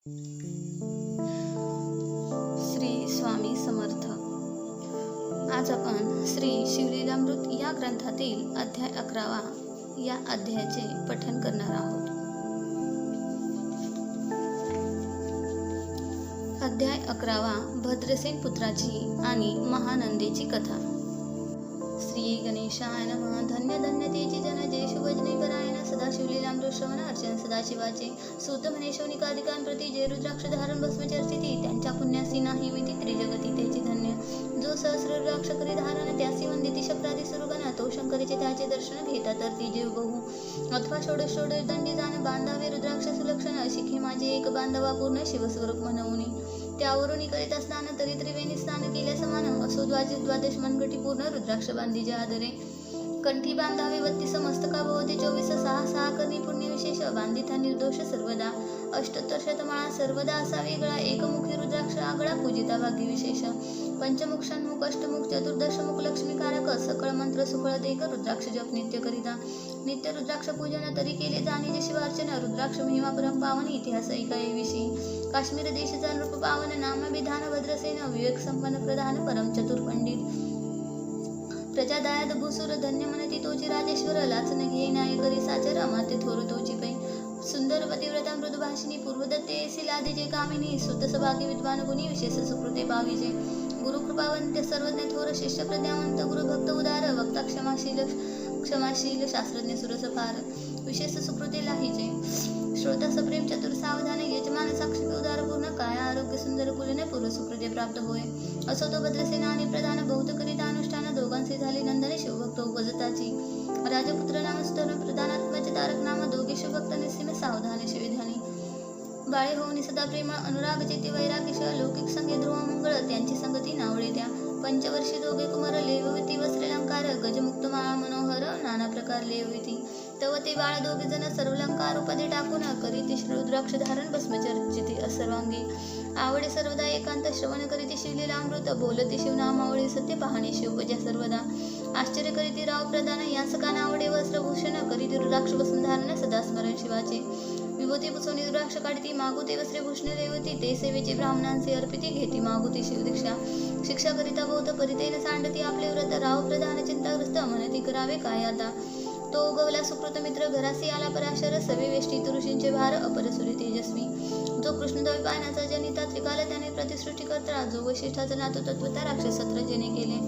श्री स्वामी समर्थ. आज आपण श्री शिवलीलामृत या ग्रंथातील अध्याय 11 या अध्यायाचे पठण करणार आहोत. अध्याय 11 भद्रसेन पुत्राची आणि महानंदेची कथा. श्री गणेशाय नमः. धन्य धन्य तेची जन जय शुभजने परायण सदा शिवलीलामृत श्रवण अर्चन सदाशिवाचे सूत म्हणे शौनिकाधिकांप्रती जे रुद्राक्ष धारण भस्म चर्चिती त्यांच्या पुण्यासी नाही मिती त्रिजगती त्याची धन्य. जो सहस्र रुद्राक्ष करी धारण त्यासी वंदिती शब्दादी सुरुगण तो शंकरीचे त्याचे दर्शन घेता तर ती जीव बहु अथवा षोडश दंडी जाण बांधावे रुद्राक्ष सुलक्षण शिखे माझे एक बांधवा पूर्ण शिवस्वरूप म्हणवणी त्यावरून करीत स्नान तरी त्रिवेणी स्नान केल्या समान असो द्वादश मनगटी पूर्ण रुद्राक्ष बांधीचे आदरे कंठी बांधावे वत्तीस मस्तका भवती 24 करणी पुण्य विशेष बांधिता निर्दोष सर्वदा अष्टोत्तर शतमाळा सर्वदा असा वेगळा एकमुखी रुद्राक्ष आगळा पूजिता भाग्य विशेष पंचमुख षण्मुख अष्टमुख चतुर्दशमुख लक्ष्मीकारक सकळ मंत्र सुकळ देक रुद्राक्ष जप नित्य करिता नित्य रुद्राक्ष पूजन तरी केले जाणे जे शिवार्चन रुद्राक्ष महिमा परम पावन इतिहास ऐकाविषयी काश्मीर देशाचा नृप पावन नाम विधान भद्रसेन विवेक संपन्न प्रधान परम चतुर पंडित प्रजादायाद भूसुर धन्य म्हणती तोची राजेश्वर लाचन घे नाय करी साचर अमात्य थोर तोची पै सुंदर पतिव्रता मृदुभाषिणी पूर्वदत्ते सिलादे जे कामिनी सुत सभागी विद्वान गुणी विशेष सुकृते पाविजे गुरुकृपावंत सर्वज्ञ थोर शिष्य प्रज्ञावंत गुरुभक्त उदार वक्ता क्षमाशील शास्त्रज्ञ सुरसफार विशेष सुकृते लाहीजे श्रोता सप्रेम चतुर सावधान यजमान साक्षी उदार पूर्ण काय आरोग्य सुंदर कुलीने पूर्व सुकृते प्राप्त होय. असो तो भद्रसेना आणि प्रधान बहुत करीता अनुष्ठान दोघांचे झाले नंदने शिवभक्त उपजताची राजपुत्र नाम स्तरण प्रधानात्माचे तारक नाम दोघे शिवभक्त निस्सीम सावधान शिविधानी बाळे होऊन सदा प्रेम अनुराग जेते वैरागिश लौकिक संगे ध्रुव मंगळ त्यांची संगती नावळे त्या पंचवर्षी दोघे कुमार लेवविती वस्त्रलंकार गजमुक्त माळा मनोहर नाना प्रकार लेवविती तव ते बाळ दोघे जण सर्वलंकार उपदे टाकून करीती रुद्राक्ष धारण भस्मचर्चिती सर्वांगी आवडे सर्वदा एकांत श्रवण करीती शिवलीलामृत बोलती शिवनाम आवडे सत्य पाहणे शिवपूजा सर्वदा आश्चर्य करीती राव प्रधान यास कान आवडे वस्त्रभूषण करीती रुद्राक्ष भस्म धारण सदा स्मरण शिवाचे विभूती पुसवणी रुद्राक्ष काढती मागुती वस्त्रभूषण देवती ते सेवेची ब्राह्मणांचे अर्पिती घेती मागुती शिवदीक्षा शिक्षा करिता बहुत परितेन सांडती आपले व्रत राव प्रधान चिंताग्रस्त म्हणती करावे काय आता तो उगवला सुकृत मित्र घरासी आला पराशर सवे वेष्टी ऋषींचे भार अपरसुरी तेजस्वी जो कृष्णद्वय पाण्याचा जनिता त्रिकाल त्याने प्रतिसृष्टी करता जो वैशिष्ठाचा नातो तत्वता राक्षस सत्र जेने केले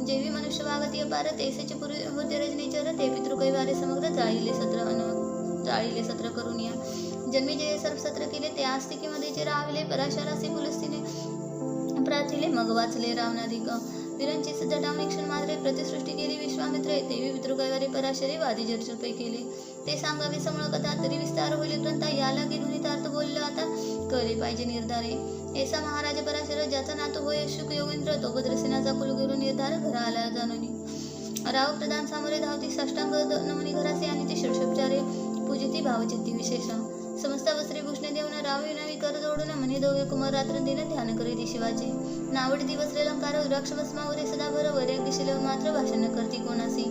जेवी मनुष्य वागती अपार तेसेचे पूर्वी होते रजनीचर ते पितृकैवारे समग्र जाळीले सत्र करून या जन्मी जे सर्व सत्र केले ते आस्तिकीमध्ये जे राविले पराशरासी पुलस्तीने प्रार्थिले मग वाचले रावणाधिक विरंची जटावणी क्षण मात्रे प्रतिसृष्टी केली विश्वामित्रे देवी पितृकैवारे पराशरे वादी जर्जपै केले ते सांगावे समूळ कथा तरी विस्तार होईल ग्रंथा याला ध्वनितार्थ बोललो आता कळले पाहिजे निर्धारे ऐसा महाराज पराशर ज्याचा नातो होय शुक योगेंद्र तो भद्रसेनाचा कुलगुरु निर्धार घरा आला जाणून राव प्रधान सामोरे धावती साष्टांग नमनी घरासे आणि ते षोडशोपचारे पूजिती भावचित्ती विशेष समस्त वस्त्री भूषणे देऊन रावी नवी कर जोडून म्हणे दोघे कुमार रात्र दिन ध्यान करीती शिवाचे नावड दिवस अलंकार रुद्राक्ष भस्मावरे सदा भर वैराग्य शिलव मात्र भाषण करती कोणासी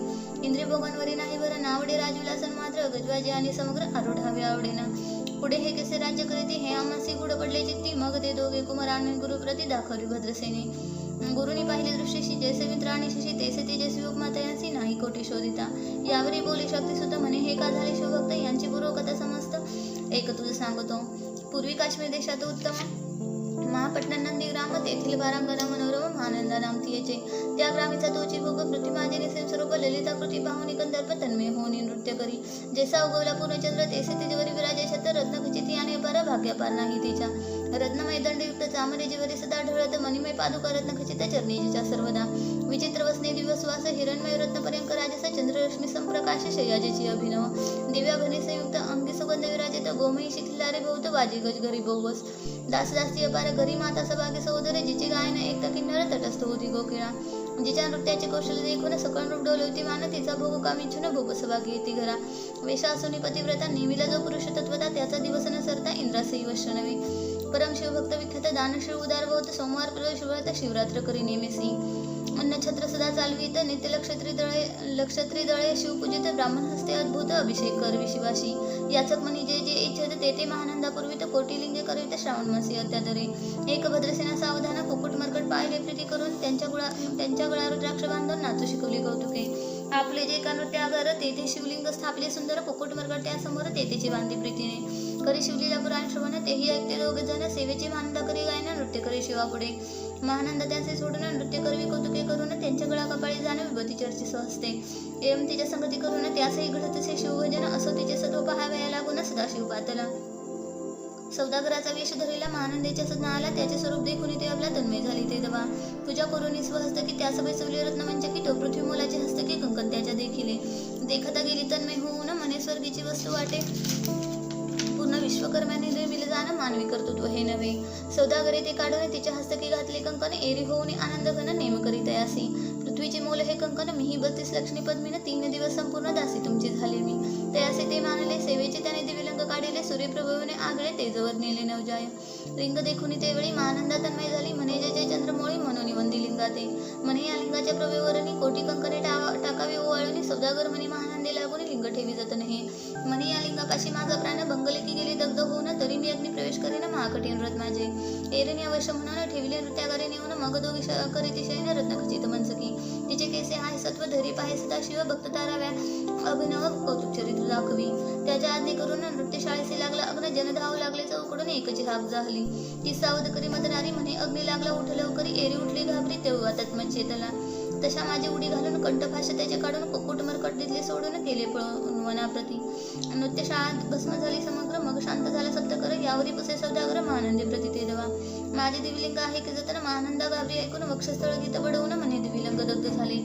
इंद्रिय भोगांवरी नाही बर नावडे राजविलासन मात्र गजवाजे आणि समग्र आरूढावे आवडेना पुढे हे कसे राज्य करीती हे आम्हासी गुढ पडले चित्ती मग ते दोघे कुमार आणि गुरुप्रती दाखवली भद्रसेने गुरुनी पाहिले दृष्टीशी जैसे मित्र आणि शशी तैसे तेजस्वी उपमातयांसी नाही कोटी शोधिता यावरी बोली शक्ती सुद्धा म्हणे हे का झाले शिवभक्त यांची पूर्वकथा समस्त एक तुझं सांगतो पूर्वी काश्मीर देशात उत्तम महापट्टण नंदी ग्राम तेथील बारांगणा मनोरम महानंदा नामती याचे त्या ग्रामीचा तोची भोग प्रतिमाजे निसेम स्वरूप ललिताकृती पाहुणी कंदर्प तन्मय होऊन नृत्य करी जैसा उगवला पूर्णचंद्र तेसे तिजवरी विराजे छत्र रत्नखचिती आणि अपार भाग्यापार नाही तिच्या रत्नमय दंडयुक्त चामरे जिवरी सदा ढळत मणिमय पादुका रत्नखचित चरणीच्या सर्वदा विचित्र वसने दिवसवास हिरणमय रत्नपर्यंक राजसा चंद्ररश्मी संप्रकाश शयाजेची अभिनव दिव्या भनी संयुक्त अंगी सुगंध विराजित गोमयी शिथिलारे बहुत वाजी गज घरी बोगस दासदासी अपार घरी माता सभागी सहोदरे जिचे गायन एकता किन्नर तटस्थ होती गोकिळा जिच्या नृत्याचे कौशल्य देखून सकळ रूप डोलवती मान तिचा भोग कामिच्छुन भोग सभागी येती घरा वेशा असून पतिव्रता नेमिला जो पुरुष तत्वता त्याचा दिवस न सरता इंद्रासही वश नव्हे परम शिवभक्त विख्यात दानश्री उदार बहुत सोमवार प्रदोष शिवरात्र शिवरात्र करी नेमेसी अन्नछत्र सदा चालवीत नित्य लक्षत्री दळे शिवपूजित ब्राह्मण हस्ते अद्भुत अभिषेक करवी शिवाशी याचक म्हणी जे जे इच्छेत ते ते महानंदापूर्वी तर कोटिलिंगे करीत श्रावण मासी अत्यादरे. एक भद्रसेना सावधान कुकुट मरकट पाहिले प्रीती करून त्यांच्या गळा रुद्राक्ष बांधून नाचू शिकवली कौतुके. आपले जे का नृत्यागर तेथे शिवलिंग स्थापले सुंदर कुकुट मरकट त्यासमोर तेथेची बांधी प्रीतीने. करी शिवलीला पुराण श्रवण तेही ऐकते दोघे जण सेवेची महानंदा करी गायना नृत्य करी शिवापुढे. महानंद त्यांचे सोडून नृत्य करवी कौतुके करून त्यांच्या गळा कपाळी जाणं विभूती चर्ची सहजते. एवं तिच्या संगती करून त्यासही घडतसे शिवभजन असो तिचे सत्व पहावया लागून सदाशिव पातला. सौदागराचा वेश धरलेला महानंदेच्या सदना आला त्याचे स्वरूप देखून ते आपला तन्मय झाली ते दवा. पूजा करून स्वहस्तकी त्यास बैसवले रत्नमंचकी तो पृथ्वी मोलाचे हस्तकी कंकण त्याच्या देखिले. देखता गेली तन्मय होऊन मने स्वर्गीची वस्तू वाटे पूर्ण विश्वकर्म्याने निर्मिले जाणं मानवी कर्तृत्व हे नव्हे. सौदागरे ते काढून तिच्या हस्तकी घातले कंकण एरी होऊन आनंद घन नेम करीत यासी. पृथ्वीचे मोल हे कंकण मीही 32 लक्ष्मी पद्मीन 3 दिवस संपूर्ण दासी तुमची झाले मी. तयासे ते मानले सेवेचे त्याने दिव्यलिंग काढले सूर्यप्रभूने आगळे तेजवर नेले नवजाय. लिंग देखुनी तेवेळी महानंदा तन्मय झाली म्हणे जय जय चंद्रमोळी मनोनी वंदी लिंगाते. म्हणे या लिंगाच्या प्रभेवरणी कोटी कंकणे टाकावे ओवाळून सौदागर म्हणे महानंदे लागून लिंग ठेवी जात नाही. म्हणे या लिंगापाशी माझा प्राण बंगले की गेली दग्ध होऊन तरी मी अग्नी प्रवेश करीन महाकठीण व्रत माझे. एरणी अवश्य म्हणून ठेविले नृत्यागारे नेऊन मग दोघी करीती शयन रत्नखचित मनसकी. तिचे केसे आहे सत्व धरी पाहे सदाशिव भक्त ताराव्या अभिनव कौतुक चरित्र दाखवी. त्याच्या आधी करून नृत्यशाळेसी लागला अग्न जन धावू लागले चौकडून एकची हाक झाली. ती सावध करी मदनारी म्हणे अग्नी लागला उठ लवकरी एरी उठली घाबरी तेव्हा तत्मचेतला. तशा माझी उडी घालून कंठभाष त्याचे काढून कुकुट मरकट दिसले सोडून केले पळून वनाप्रती. नृत्यशाळात भस्म झाली समग्र मग शांत झाला सप्तकर यावरी पुसे सौदागर महानंदी प्रति ते दवा. माझे दिविलिंग आहे की जतन महानंदा घाबरी ऐकून वक्षस्थळ गीत बडवून म्हणे दिविलिंग दग्ध झाले.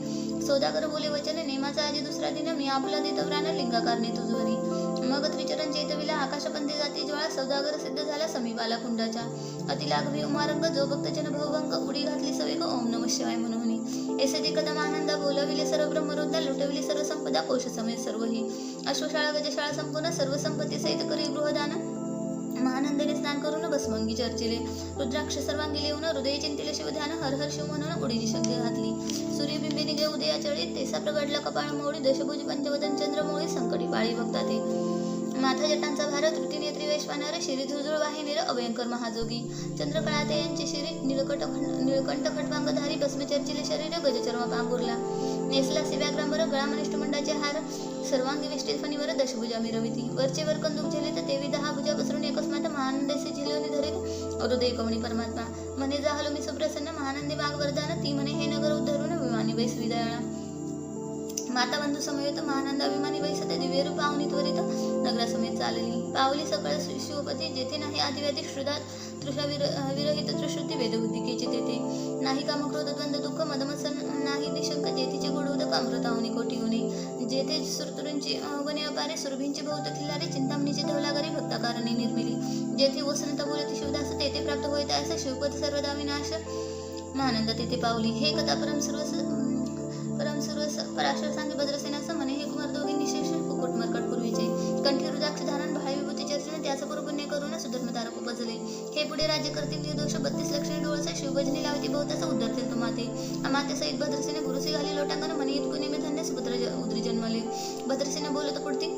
सौदागर बोले वचन नेमाचा आजी दुसरा दिन मी आपला देत प्राण लिंगाकारणे तुझवरी. मग त्रिचरण चेतविला आकाशपंथी जाती ज्वाळा सौदागर सिद्ध झाला समीपाला कुंडाच्या. अतिलाघवी उमारंग जो भक्तजन भवभंग उडी घातली सवेग ओम नमः शिवाय म्हणून. ऐसे कदम आनंदा बोलविले सर्व ब्रह्मरुद्धा लुटविली सर्व संपदा कोश समेत सर्वही. अश्वशाळा गजशाळा संपूर्ण सर्व संपत्ती सहित करी गृहदान. महानंदाने स्नान करून भस्मंगी चर्चिले. रुद्राक्ष सर्वांगी लिहून हृदय चिंतिले शिवध्यान हर हर शिव म्हणून उडीची शक्ती घातली. सूर्यबिंबी निघे उदया चळीत तेसा प्रगडला कपाळ मोडी दशभुज पंचवदन चंद्रमोळी संकटी पाळी बघता ते. माथा जटांचा भार तृतीनेत्री वैश्वानर शिरी झुळझुळ वाहिनीर अभयंकर महाजोगी. चंद्रकळाते यांची शिरी निळकंठ खटवांगधारी भस्म चर्चिले शरीर गजचर्म पांघुरला. नेसला व्याघ्रांबर गळा मनिष्ठमंडाचे हार सर्वांगी वेष्टीत फणीवर दशभुजा मिरविती. वरचे वर कंदूक झेलित तेवी 10 भुजा पसरून एकस्मात महानंदेसे झिलवणी धरीत हृदय कवणी परमात्मा. म्हणे जाहलो मी सुप्रसन्न महानंदी माग वरदान ती म्हणे हे नगर उद्धरून विमानी बैसवी दयाळा. माता बंधू समवेत महानंदा विमानी बैसते दिव्य रूप पावनी त्वरित नगरासमेत चालली. पावली सकळ शिवपती जेथे नाही आदिव्याधी श्रुदात तृषा विरहित त्रिश्रुती वेदबुद्धिकेची तेथे. नाही काम क्रोध द्वंद्व दुःख मदमसन नाही निशंक जेथीचे गुड उदक अमृतावनी कोटी गुणे. जेथे सुरतुरींची गणे अपारे सुरभींची बहुत खिल्लारे चिंतामणीची धवलागारी भक्ताकारणी निर्मिली. जेथे वसनता बोलती शिवदास तेथे प्राप्त होईत असा शिवपती सर्वदा विनाश. महानंद तेथे पावली. हे कथा परमसुरस पराशर सांगे भद्रसेनास म्हणे हे कुमार दोघी निशेष कुकुट मरकट पूर्वीचे. कंठी रुद्राक्ष धारण भाई विभूती चर्चेने त्याचा पुण्य करून सुधर्म तारक उपजले. हे पुढे राज्य करतील निर्दोष 32 लक्षणे डोळसा शिवभजनी लावती बहुताचा उद्धरतील तो माते. मातेसहित भद्रसेने गुरुसी घाली लोटांगण म्हणे इतकू निमिधान्य सुपुत्र उदरी जन्मले. भद्रसेने बोलत पुढती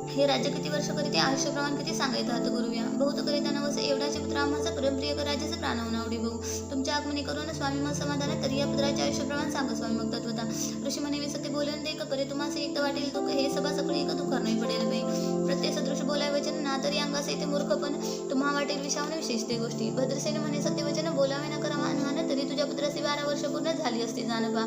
हे राज्य किती वर्ष करीते आयुष्य प्रमाण किती सांगायचं हात गुरुव्या. बहुत करिता नवस एवढाचे पुत्र आम्हाचा परमप्रिय राज्याचे प्राणावून आवडी भाऊ. तुमच्या आगमनी करून स्वामी मग समाधान तरी या पुत्राचे आयुष्य प्रमाण सांग स्वामी मग तत्वता. ऋषी म्हणे विसते बोलून दे परे तुम्हाला एकदा वाटेल दुःख हे सभा सगळी एक दुःखार नाही पडेल बाई. प्रत्येक सदृश बोलाय वचन ना तरी अंगास येते मूर्ख पण तुम्हा वाटेल विषयाने विशेष ते गोष्टी. भद्रसेने म्हणे सत्यवचन बोलावे न करा मानहान तरी तुझ्या पुत्राची 12 वर्ष पूर्ण झाली असती जानबा.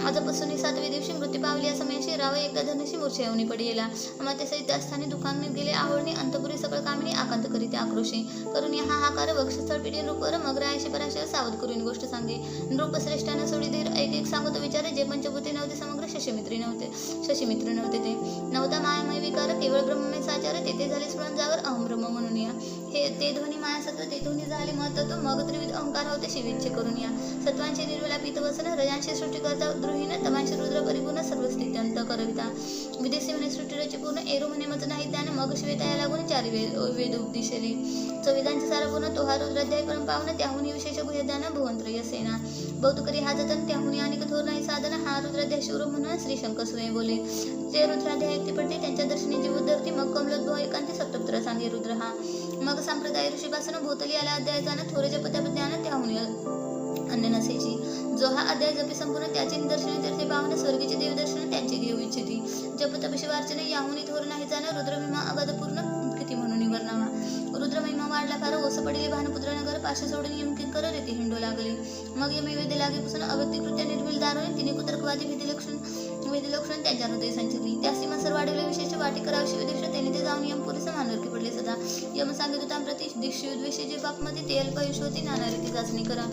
आजपासून 7व्या दिवशी मृत्यू पावली या समयाशी राव एकदा धनुषी मूर्छा येऊनी पडियेला. मातेसहित त्यास्थानी दुकान गेले आवडणी अंतपुरी सकळ कामिनी आकांत करीते आक्रोशी. करून या हाहाकार वक्षस्थळ पिढी नृपर मग रायशी पराशर सावध करून गोष्ट सांगे. नृप श्रेष्ठानं सोडी धीर एक सांगतो विचारे जे पंचभूते नव्हते समग्र शशीमित्री नव्हते ते. नव्हता मायामय विकार केवळ ब्रह्ममय साचार तेथे झाले स्फुरण जागर अहम ब्रह्म म्हणून या. हे ते ध्वनी मायासत्व ते ध्वनी झाले महत्त्व मग त्रिविध अहंकार होते शिवेच्छे करून या सत्वांशी निर्विलापित वसन रजांशी सृष्टी करता द्रोहीन तमांशी रुद्र परिपूर्ण सर्व स्थिती अंत करविता विदेशी म्हणे सृष्टी रची पूर्ण एरो म्हणे मज नाही ज्ञान मग शिवेता लागून चारी वेद उपदिशेली चौवेदांचे सारपूर्ण तो हा रुद्राध्याय परम पावन त्याहून विशेष गुह्यज्ञान भुवंत्रय सेना बहुतकरी हा जतन त्याहून अनेक थोर नाही साधन हा रुद्राध्याय शिवर म्हणून श्री शंकर स्वयं बोले जे रुद्राध्याय एकटी पडते त्यांच्या दर्शनी जीव उद्धरती मग कमलोद्भव एकांती सप्तपुत्र सांगे रुद्र हा मग संप्रदाय ऋषीपासून भूतली आला अध्याय जाणं थोर जपत्याप ज्ञान त्याहून अन्य नसेची जो हा अध्याय जपी संपूर्ण त्याचे निदर्शने तीर्थे पावन स्वर्गीचे देवदर्शन त्यांचे घेऊ इच्छिती जपतप शिवार्चन याहुनी थोर नाही जाणं रुद्रमिमा अगद पूर्ण किती म्हणून वर्णावा रुद्रमहिमा वाढला फार ओस पडिले भानपुत्र नगर पाशे सोडून यमकिन कर रेती हिंडू लागले मग यमे वेदे लागेपासून अव्यक्तिकृत्या निर्विल दारुणे तिने कुतर्कवादी वेदिलक्षण त्यांच्या हृदय संचरली त्या सीमासर वाढवले विशेष वाटी करावी शिवदेश त्याने ते जाऊन यमपुरी समानरकी पडले सदा यम सांगित होता प्रति दिक्षुद्वेषी जे पापमध्ये ते अल्पायुष होती नाना रीती चाचणी करा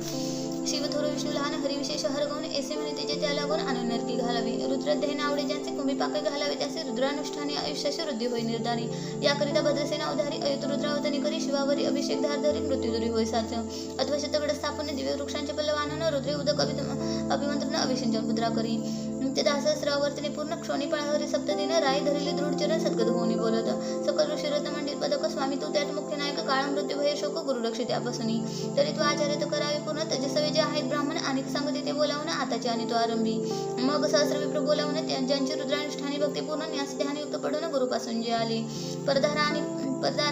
शिव थोर विष्णू लहान हरिविशेष हरगवून ऐसे म्हणे त्याचे त्या लागून आनंदनरकी घालावी रुद्राध्याय आवडे ज्यांचे कुंभी पाके घालावे त्याचे रुद्रानुष्ठाने आयुष्याची वृद्धी होई निर्धारी याकरिता भद्रसेना उधारी अयुत रुद्रावतनी करी शिवावरी अभिषेक धारधरी मृत्यूदुरी होय साध्य अथवा शतगड स्थापन दिव्य वृक्षांचे पल्लवानन रुद्रे उदक अभिमंत्रण अभिषेचन पुत्रा करी नित्यदासहस्रावर्तने पूर्ण क्षोणी पळावरी सप्तदिन राय धरिले दृढचरण सद्गत होऊनी बोलत सकल ऋषिरत्न मंडित पदक स्वामी तू त्यात मुख्य नायक काळ मृत्यू भय शोक गुरुरक्षित त्यापासून तरी तू आचार्य तो करावे पूर्ण तजसवे जे आहेत ब्राह्मण आणि सांगते ते बोलावून आताचे आणि तो आरंभी मग सहस्र विप्र बोलावून ज्यांची रुद्रानुष्ठानी भक्ती पूर्ण न्यास ध्यानयुक्त पडून गुरुपासून जे आले परधारा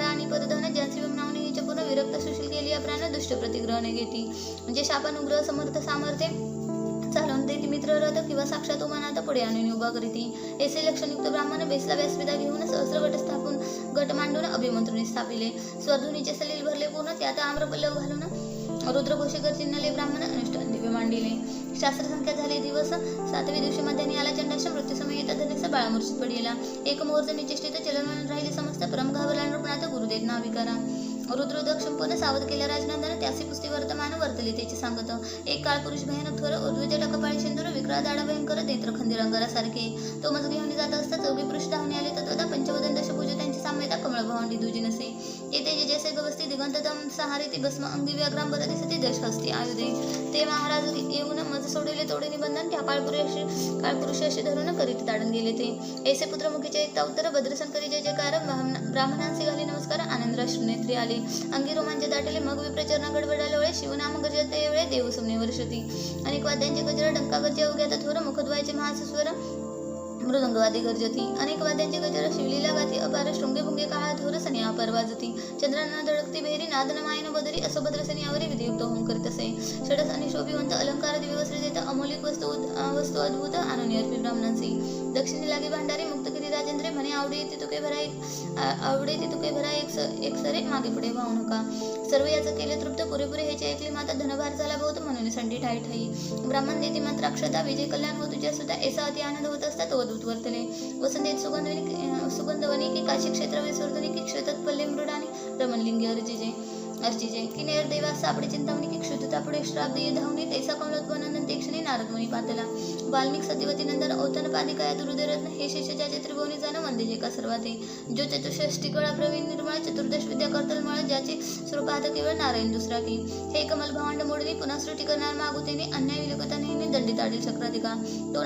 आणि परधन ज्यांची विमनावणी हिच्या पूर्ण विरक्त सुशील केली या प्राण दुष्ट प्रतिग्रहणे घेती जे शापानुग्रह समर्थ सामर्थ्य चालवून देती मित्र रथ किंवा साक्षात उमानात पुढे आणून उभा करीती ऐसे लक्षणयुक्त ब्राह्मण बेसला व्यासपिता घेऊन सहस्र गट स्थापून गट मांडून अभिमंत्रुनी स्थापिले स्वरधुनीचे सलील भरले पूर्ण त्यात आम्रपल्लव घालून रुद्रघोषे गर्जिनले ब्राह्मण अनुष्ठान दिव्य मांडिले शास्त्र संख्या झाले दिवस सातव्या दिवशी मध्याने आला चंडाश्रम मृत्यू समय येता धनेचा बाळामूर्छित पडलेला एक मुहूर्त निश्चित चलन राहिले समस्त परम घाबरला नृपणात गुरुदेव नाविकारा रुद्रोदक संपूर्ण सावध केल्या राजनंदन त्यासी पुस्ती वर्तमान वर्तले त्याची सांगत एक काळ पुरुष भयानक थोर उर्ध्वज टकपाळी शेंदूर विक्रा दाडा भयंकर नेत्र खंदिरंगारासारखे तो मज घेऊन जात असता चौघी पुरुष धावून आले तत्वता पंचवदन दशभुज त्यांची साम्यता कमळ भवांडी दुजी नसे येते जे जैसे गवस्ती दिगंततम सहारे ती भस्म अंगी व्याघ्रांबर दिसते दश हस्ती आयुधे ते महाराज येऊन मज सोडले तोडे निबंधन त्या काळपुरुषाशी धरून करीत ताडून गेले ते ऐसे पुत्रमुखीचे एक उत्तर भद्रसन करी जय जयकार ब्राह्मणांसी घाली नमस्कार आनंदराश्रू नेत्री आले अंगी रोमांचे दाटले मग विप्रचरणा गडबडाले वेळे शिवनाम गरजते वेळे देवसुमने वर्षती अनेक वाद्यांचे गजर डंका गरजे अवघ्यात थोर मुखद्वायचे महासस्वर मृदंगवादी गर्जती अनेक वाद्यांचे गजर शिवलीला गाती अपार शृंगे भुंगे काळा थोर सनी अपार वाजती चंद्रांना धडकती बेहरी नादन मायन बदरी असो भद्रसनी यावरी विधियुक्त होम करीत असे षडस आणि शोभिवंत अलंकार दिव्य वस्त्र देत अमौलिक वस्तू अद्भुत आणून अर्पी ब्राह्मणांची दक्षिणी लागे भांडारी मुक्तगिरी राजेंद्रे म्हणे आवडे येते तुके भरा एक सरे मागे पुढे वाहू नका सर्व याचं केले तृप्त पुरेपुरे ह्याचे ऐकली माता धनभार झाला बहुत म्हणून संडी ठाई ठाई ब्राह्मण देती मंत्राक्षता विजय कल्याण हो तुझ्या सुद्धा ऐसा अति आनंद होत असता तो अद्भुत वर्तले वसंतेत सुगंधवनी की काशी क्षेत्र विसर्जनी की क्षतत पल्ले मृडाने रमणलिंगी अर्चिजे की नेर देवास सापडे चिंतामणी की क्षुतता पुढे श्राप देय धावनी तैसा कमलोत्पनंदन ते क्षणी नारद मुनी पातला वाल्मिक सतीवती नंदन औतन पादिकाया दुर्दरत्न हे शिष्याच्या त्रिभुवनी जाण वंदे जे का सर्वाते जो चतुष्षष्टी कळा प्रवीण निर्मळ चतुर्दश विद्या करतलमळ ज्याचे स्वरूपात केवळ नारायण दुसरा की हे कमल भावंड मोडणी पुन्हा सृष्टी करणार मागुतेने अन्याय विलोकताने दंडित आडील चक्राधिका तो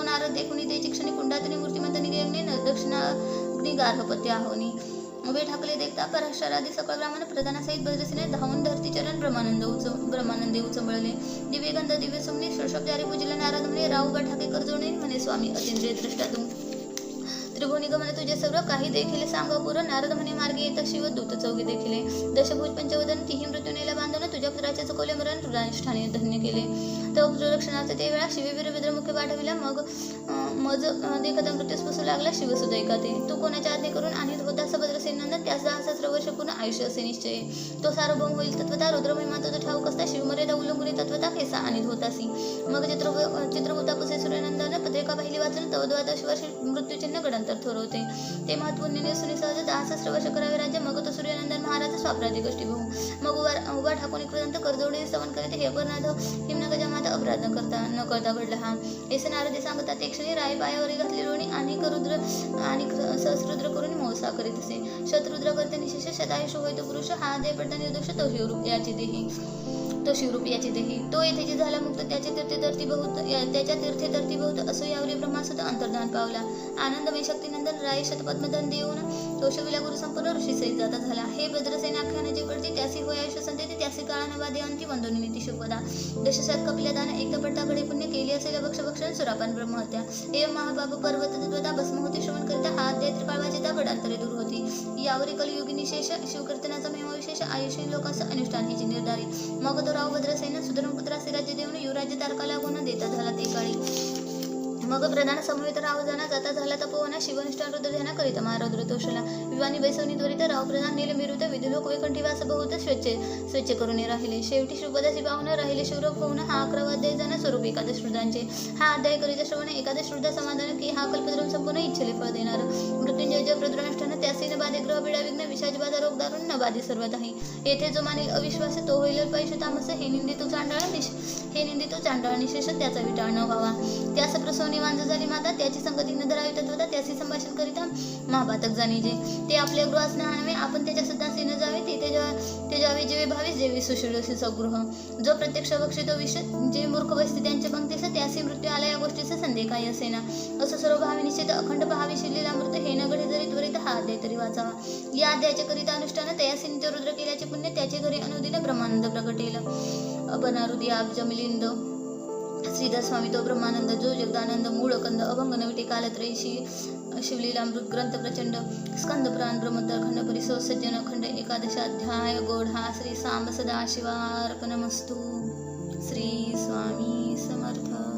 नारद देखुनी त्याची क्षणी कुंडातनी मूर्तिमंत निगयग्नी दक्षिणाग्नी गार्हपत्य आहोनी उभे ठाकले देखता पराशरादी सकळ ब्राह्मण प्रधानासहित भद्रसेने धावून धरती चरण ब्रह्मानंदे उचंबळले दिव्यगंध दिव्य सुमनी षोडशोपचारी पूजला नारद म्हणे राव उभा ठाके कर जोडणे म्हणे स्वामी अतिंद्रिय दृष्टा तू त्रिभुवनी गमन तुझे सर्व काही देखिले सांग पुर नारद म्हणे मार्गे येता शिव दूत चौघी देखिले दशभुज पंचवदन तिही मृत्यूनेला बांधून तुझ्या पुत्राचे चकोले मरण रुद्रानुष्ठाने धन्य केले तो रक्षणार्थ ते वेळा शिवेवीर विद्रमुखे पाठविला मज देखता मृत्यूस बसू लागला शिवसुद्धा ऐकाते तू कोणाच्या आज्ञे करून आणि होता भद्रसेनंदन त्यास 10,000 वर्ष पूर्ण आयुष्य असे निश्चय तो सार्वभौम होईल तत्वता रुद्रमहिमा तुझं ठाऊक असता शिवमर्यादा उल्लंघुनी तत्वता केसा आणीत होतासी मग चित्रभूतापुसे सूर्यनंदन पत्रिका पाहिली वाचून तव 12 वर्ष मृत्यूचिन्ह गडांतर थोर होते ते महत्वपूर्ण निसुनी सहज 10,000 वर्ष करावे राज्य मग तो सूर्यनंदन महाराज स्वापराधी गोष्टी भाऊ मग उभा ठाकून कृतंत करजोडी स्तवन करीत हे अपराध हिमनगजा माता अपराध न करता घडला हा ऐसे नारदी सांगतात एक क्षणी राय पायावरी घातली रोणी आणि रुद्र आणि सहस्रुद्र करून मोसा असा करीत असे. शत्रुद्र करते निशेष शतायुष होय तो पुरुष, हा अध्याय पडता निर्दोष तो शिवरूप याची देही, तो शिवरूप याची देही. तो येथे जे झाला मुक्त त्याच्या तीर्थे धरती बहुत असो यावरी ब्रह्मासुत अंतर्धान पावला. आनंदमय शक्तिनंदन राय शतपद्मधन देऊन तो शिविला गुरु संपूर्ण ऋषी सहित जाता झाला. हे भद्रसेन आख्यान जे पडते त्यासी होय आयुष्य संतेते, त्यासी काळान वादे अंती वंदोनी नीती शिवपदा. दशशात कपिलदान एकदा पट्टाकडे पुण्य केली असेल भक्षण सुरापान ब्रह्महत्या. एवं महापाप पर्वत तत्वता भस्म होती श्रवण करिता, हा अध्याय त्रिकाळवाचिता गडांतरे दूर होती. यावरी कलियुगी निशेष शिवकीर्तनाचा महिमाविशेष आयुष्यहीन लोकांस अनुष्ठान हिची निर्धारी. मग तो राव भद्रसेन सुधर्मपुत्रासी राज्य देऊन युवराज्य तारका लागून देता झाला ते काळी. मग प्रधान समवेत राव जाना जाता झाला तपोवना, शिवनिष्ठा रुद्र ध्याना करीत महारुद्र तोषला. विवानी बैसवनी त्वरित राव प्रधान नील मिरुत विधुलोक वैकुंठीवास बहुत स्वच्छ करून राहिले. शेवटी शिवपदाची पावन राहिले शिवरूप होऊन, हा 11वा अध्याय जाना स्वरूप एकादश रुद्रांचे. हा अध्याय करीत श्रवण एकादश रुद्र समाधान की, हा कल्पद्रुम संपूर्ण इच्छेले फळ देणार. मृत्युंजय जय प्रद्रुनाष्टान त्यासी न बाधे ग्रह पीडा विघ्न विषाज बाधा रोग दारुण न बाधे सर्वताही. येथे जो मानेल अविश्वास तो होईल पैश तामस, हे निंदितो चांडाळ निशेष त्याचा विटाळ न व्हावा. त्यास प्रसवनी वांज झाली माता, त्याची संगती न धरावी तत्वता, त्याची संभाषण करिता महापातक जाणी जे. ते आपल्या गृहास न आणावे, आपण त्याच्या सदासी न जावे. ते जावे जेवे भावी जेवे सुशिरोसी सगृह. जो प्रत्यक्ष बक्षितो विष, जे मूर्ख बसते त्यांच्या पंक्तीस, त्यासी मृत्यू आला या गोष्टीचा संदेह काही असेना. असं सर्व भावी निश्चित अखंड पहावी शिलेलामृत, हे न घडे जरी त्वरित हा अध्याय तरी वाचावा. या अध्यायाच्या करिता अनुष्ठान तयासी नित्यरुद्र केल्याचे पुण्य, त्याचे घरी अनुदिन ब्रह्मानंद प्रगटेल. अपनारुदी अब्ज मिलिंद श्रीधर स्वामी तो ब्रह्मानंद, जो जगदानंद मूळकंद अभंग नविटे कालत्रयी शिवलीलामृत ग्रंथ प्रचंड स्कंद पुराण ब्रह्मोत्तर खंड परिसो सज्जन खंड एकादशाध्याय गोढा. श्री सांब सदाशिवार्पणमस्तु. श्री स्वामी समर्थ.